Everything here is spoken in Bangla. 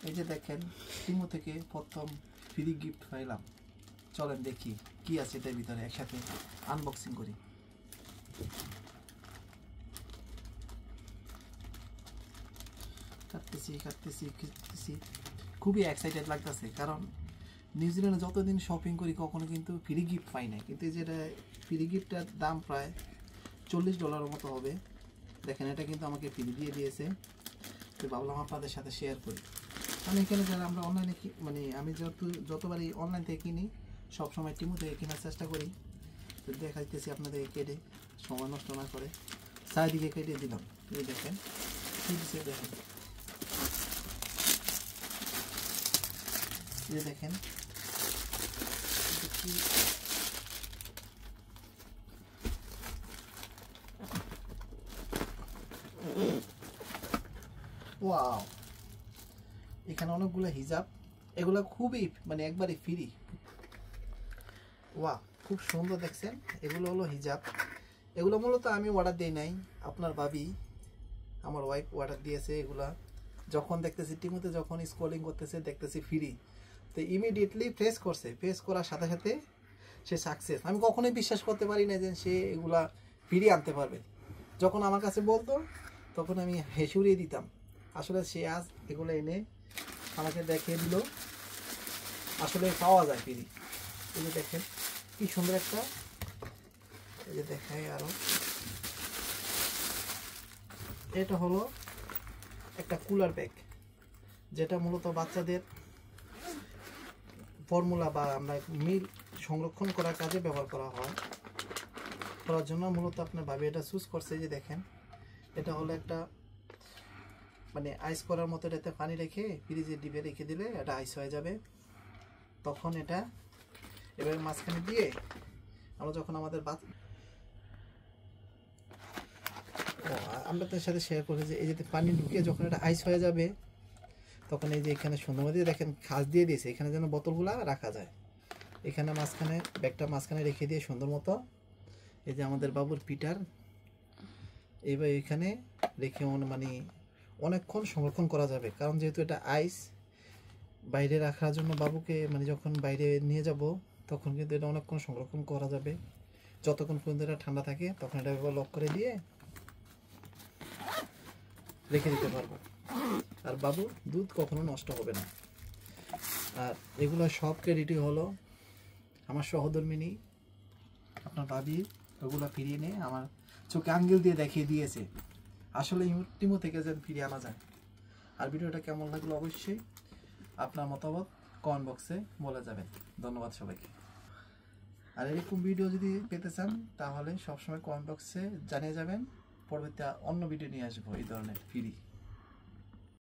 এই যে দেখেন টিমো থেকে প্রথম ফ্রি গিফট পাইলাম। চলেন দেখি কি আছে এটার ভিতরে, একসাথে আনবক্সিং করি। কাটতেছি খুবই এক্সাইটেড লাগতেছে, কারণ নিউজিল্যান্ডে যতদিন শপিং করি কখনো কিন্তু ফ্রি গিফট পাই না, কিন্তু যেটা ফ্রি গিফটটার দাম প্রায় $40 মতো হবে। দেখেন এটা কিন্তু আমাকে ফ্রি দিয়ে দিয়েছে, তো ভাবলাম আপনাদের সাথে শেয়ার করি। আমি এখানে যারা আমরা অনলাইনে মানে আমি যতবারই অনলাইন থেকে কিনি সবসময় টিমো থেকে কেনার চেষ্টা করি। তো দেখাইতেছি আপনাদের কেটে সময় নষ্ট না করে চারিদিকে কেটে দিলাম। এই দেখেন কি দিচ্ছে, দেখেন এই দেখেন ওয়াও, এখানে অনেকগুলো হিজাব, এগুলো খুবই মানে একবারে ফ্রি। ওয়া, খুব সুন্দর দেখছেন, এগুলো হলো হিজাব। এগুলো মূলত আমি অর্ডার দিই নাই, আপনার ভাবি আমার ওয়াইফ অর্ডার দিয়েছে। এগুলা যখন দেখতেছি টিমোতে যখন স্ক্রলিং করতেছে দেখতেছি ফ্রি, তো ইমিডিয়েটলি প্রেস করছে, প্রেস করার সাথে সাথে সে সাকসেস। আমি কখনোই বিশ্বাস করতে পারি না যে সে এগুলা ফ্রি আনতে পারবে। যখন আমার কাছে বলতো তখন আমি হেসে উড়িয়ে দিতাম। আসলে সে আজ এগুলো এনে আমাকে দেখিয়ে দিল আসলে পাওয়া যায় ফ্রি। এই যে দেখেন কি সুন্দর একটা, এই যে দেখাই আরো, এটা হলো একটা কুলার ব্যাগ, যেটা মূলত বাচ্চাদের ফর্মুলা বা আমরা মিল সংরক্ষণ করার কাজে ব্যবহার করার জন্য মূলত আপনার ভাবি এটা চুজ করছে। যে দেখেন এটা হলো একটা মানে আইস করার মতো, এটাতে পানি রেখে ফ্রিজে ডিবে রেখে দিলে এটা আইস হয়ে যাবে। তখন এটা এবার মাঝখানে দিয়ে আমরা যখন আমাদের আমরা তার সাথে শেয়ার করি যে এই যে পানি ঢুকিয়ে যখন এটা আইস হয়ে যাবে তখন এই যে এখানে সুন্দর মতো দেখেন খাঁজ দিয়ে দিয়েছে, এখানে যেন বোতলগুলা রাখা যায়। এখানে মাঝখানে ব্যাগটা মাঝখানে রেখে দিয়ে সুন্দর মতো এই যে আমাদের বাবুর পিটার এইবার এখানে রেখে মানে অনেকক্ষণ সংরক্ষণ করা যাবে। কারণ যেহেতু এটা আইস, বাইরে রাখার জন্য বাবুকে মানে যখন বাইরে নিয়ে যাব তখন কিন্তু এটা অনেকক্ষণ সংরক্ষণ করা যাবে। যতক্ষণ পর্যন্ত এটা ঠান্ডা থাকে তখন এটা লক করে দিয়ে রেখে দিতে পারবো, আর বাবুর দুধ কখনো নষ্ট হবে না। আর এগুলো সব ক্রেডিটই হলো আমার সহধর্মিনী আপনার ভাবি, ওগুলো ফিরিয়ে নিয়ে আমার চোখে আঙ্গুল দিয়ে দেখিয়ে দিয়েছে আসলে টিমো থেকে যেন ফিরিয়ে আনা যায়। আর ভিডিওটা কেমন লাগলো অবশ্যই আপনার মতামত কমেন্ট বক্সে বলে যাবেন। ধন্যবাদ সবাইকে। আর এরকম ভিডিও যদি পেতে চান তাহলে সবসময় কমেন্ট বক্সে জানিয়ে যাবেন, পরবর্তী অন্য ভিডিও নিয়ে আসবো এই ধরনের ফ্রি।